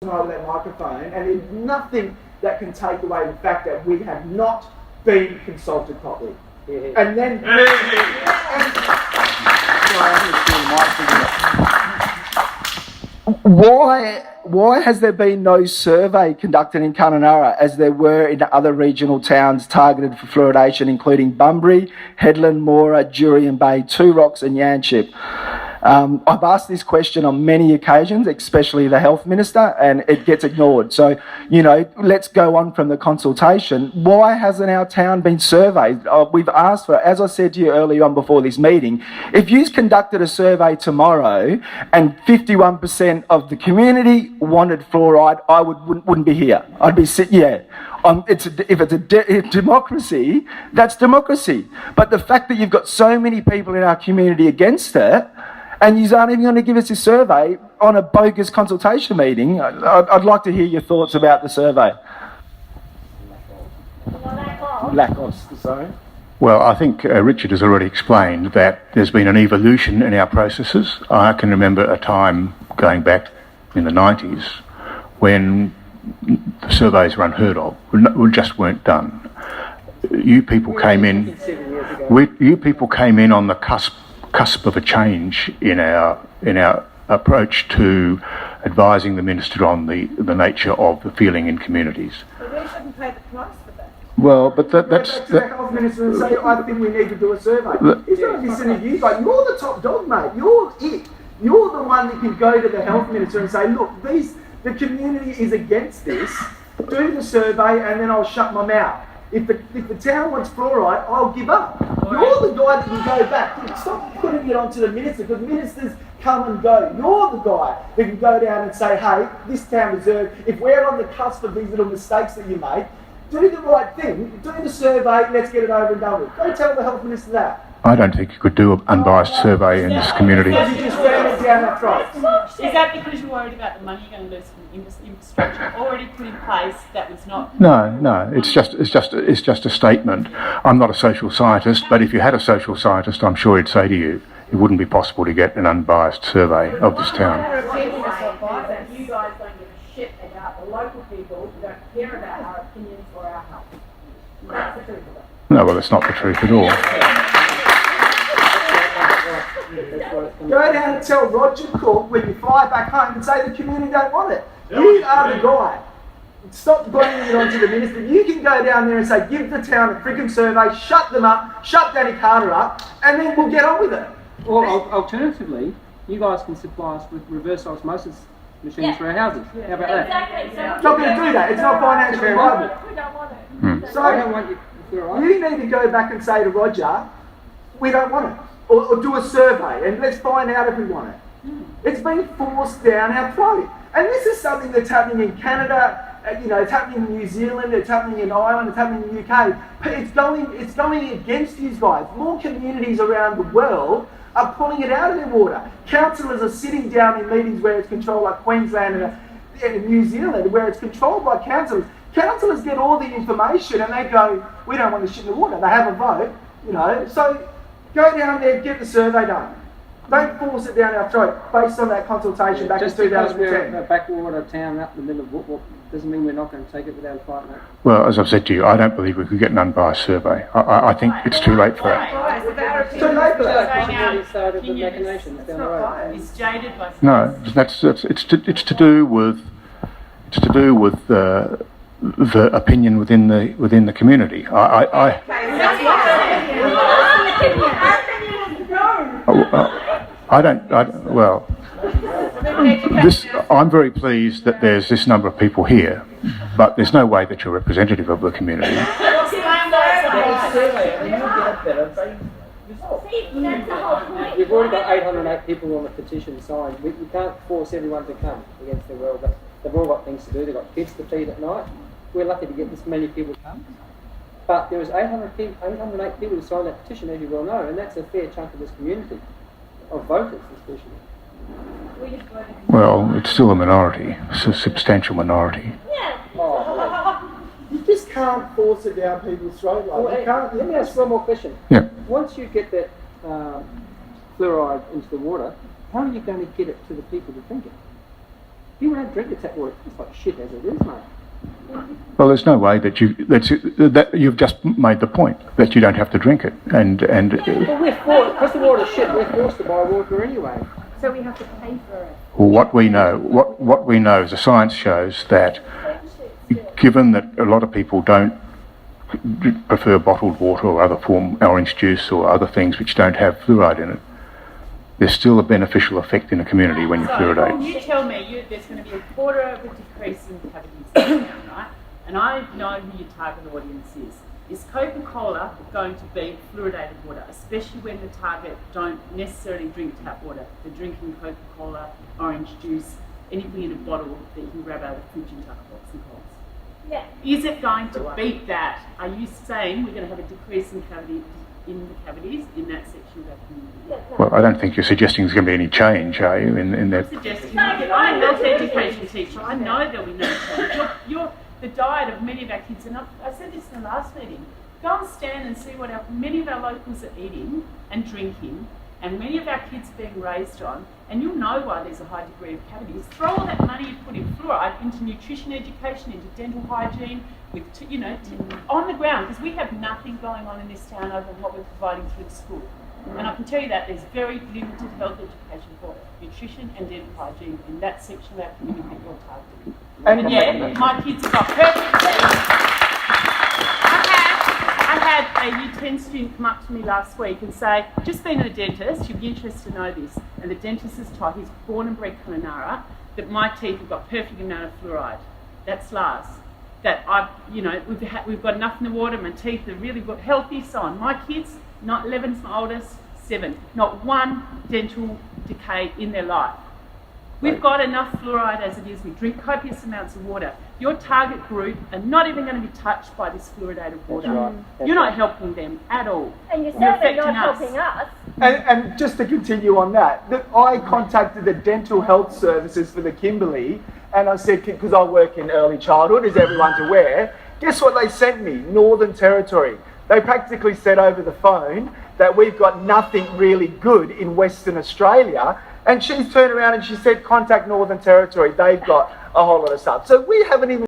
over that microphone, and there's nothing that can take away the fact that we have not been consulted properly. And then... Why has there been no survey conducted in Kununurra as there were in other regional towns targeted for fluoridation, including Bunbury, Headland, Moora, Jurien Bay, Two Rocks and Yanchep? I've asked this question on many occasions, especially the Health Minister, and it gets ignored. So, let's go on from the consultation. Why hasn't our town been surveyed? We've asked for it. As I said to you earlier on before this meeting, if you conducted a survey tomorrow and 51% of the community wanted fluoride, I wouldn't be here. I'd be sitting, if it's a democracy, that's democracy. But the fact that you've got so many people in our community against it, and you aren't even going to give us a survey on a bogus consultation meeting, I'd like to hear your thoughts about the survey. Lack of, sorry. Well, I think Richard has already explained that there's been an evolution in our processes. I can remember a time going back in the 90s when the surveys were unheard of, just weren't done. You people came in. You people came in on the cusp of a change in our approach to advising the minister on the nature of the feeling in communities. But we shouldn't pay the price for that. Well, but that's the Health Minister and say, I think we need to do a survey. He's not listening to you, but you're the top dog, mate. You're it. You're the one that can go to the Health Minister and say, look, the community is against this. Do the survey, and then I'll shut my mouth. If the town wants fluoride, I'll give up. You're the guy that can go back. Stop putting it onto the minister, because ministers come and go. You're the guy that can go down and say, hey, this town deserves, if we're on the cusp of these little mistakes that you made, do the right thing, do the survey, let's get it over and done with. Go tell the Health Minister that. I don't think you could do an unbiased survey in this community. Because you just ran it down our throats. Is that because you're worried about the money you're going to lose from infrastructure already put in place that was not? No. It's just a statement. I'm not a social scientist, but if you had a social scientist, I'm sure he'd say to you, it wouldn't be possible to get an unbiased survey of this town. You guys don't give a shit about the local people who don't care about our opinions or our health. That's the truth of it. No, well, that's not the truth at all. Go down and tell Roger Cook when you fly back home and say the community don't want it. You are the guy. Stop blaming it onto the minister. You can go down there and say, give the town a freaking survey, shut them up, shut Danny Carter up, and then we'll get on with it. Or alternatively, you guys can supply us with reverse osmosis machines for our houses. How about that? Exactly. It's not going to do that. It's not financially viable. We don't want it. So I don't want you. you need to go back and say to Roger, we don't want it. Or do a survey and let's find out if we want it. It's been forced down our throat. And this is something that's happening in Canada, it's happening in New Zealand, it's happening in Ireland, it's happening in the UK. It's going against these guys. More communities around the world are pulling it out of their water. Councillors are sitting down in meetings where it's controlled, like Queensland and New Zealand, where it's controlled by councillors. Councillors get all the information and they go, we don't want this shit in the water. They have a vote, So go down there, get the survey done. Don't force it down our throat based on that consultation back in 2010. Just because we're a backwater town up in the middle of what doesn't mean we're not going to take it without a fight, mate. Well, as I've said to you, I don't believe we could get an unbiased survey. I think it's too late for that. It's too late for that. It's jaded by. No, it's to do with the opinion within the community. I'm very pleased that there's this number of people here, but there's no way that you're representative of the community. You've already got 808 people on the petition signed. We can't force everyone to come against their will, but they've all got things to do. They've got kids to feed at night. We're lucky to get this many people to come. But there was 808 people who signed that petition, as you well know, and that's a fair chunk of this community, of voters especially. Well, it's still a minority. It's a substantial minority. You just can't force it down people's throat. Let me ask one more question. Yeah. Once you get that fluoride into the water, how are you going to get it to the people to drink it? People don't drink the tap water. It's like shit as it is, mate. Well, there's no way that you've just made the point that you don't have to drink it, and Well, we're forced, because the water's shit, we're forced to buy water anyway. So we have to pay for it. what we know is the science shows that, given that a lot of people don't prefer bottled water or other form orange juice or other things which don't have fluoride in it, there's still a beneficial effect in the community when you fluoridate. You tell me there's going to be a quarter of a decrease in cavities in town, right? And I know who your target audience is. Is Coca-Cola going to be fluoridated water, especially when the target don't necessarily drink tap water? They're drinking Coca-Cola, orange juice, anything in a bottle that you can grab out of the fridge into hot and cold. Yeah. Is it going to beat that? Are you saying we're going to have a decrease in the cavities in that section of our community? Well, I don't think you're suggesting there's going to be any change, are you, in that? Suggesting I'm a health education teacher. I know there'll be no change. The diet of many of our kids, and I said this in the last meeting, go and stand and see what many of our locals are eating and drinking, and many of our kids are being raised on, and you'll know why there's a high degree of cavities. Throw all that money you put in fluoride into nutrition education, into dental hygiene, with on the ground, because we have nothing going on in this town other than what we're providing through the school. And I can tell you that there's very limited health education for nutrition and dental hygiene in that section of our community that you're targeting. And yeah, my kids have got perfect. I had a Year 10 student come up to me last week and say, just been at a dentist, you'd be interested to know this, and the dentist has told, he's born and bred Kununurra, that my teeth have got perfect amount of fluoride. That's Lars. That we've got enough in the water, my teeth are really good, healthy, so on. My kids, not 11's my oldest, 7. Not one dental decay in their life. We've got enough fluoride as it is. We drink copious amounts of water. Your target group are not even going to be touched by this fluoridated water. That's right. You're not helping them at all. And you're You're certainly not affecting helping us. And just to continue on that, I contacted the dental health services for the Kimberley, and I said, because I work in early childhood, as everyone's aware, guess what they sent me? Northern Territory. They practically said over the phone that we've got nothing really good in Western Australia, and she's turned around and she said, contact Northern Territory. They've got a whole lot of stuff. So we haven't even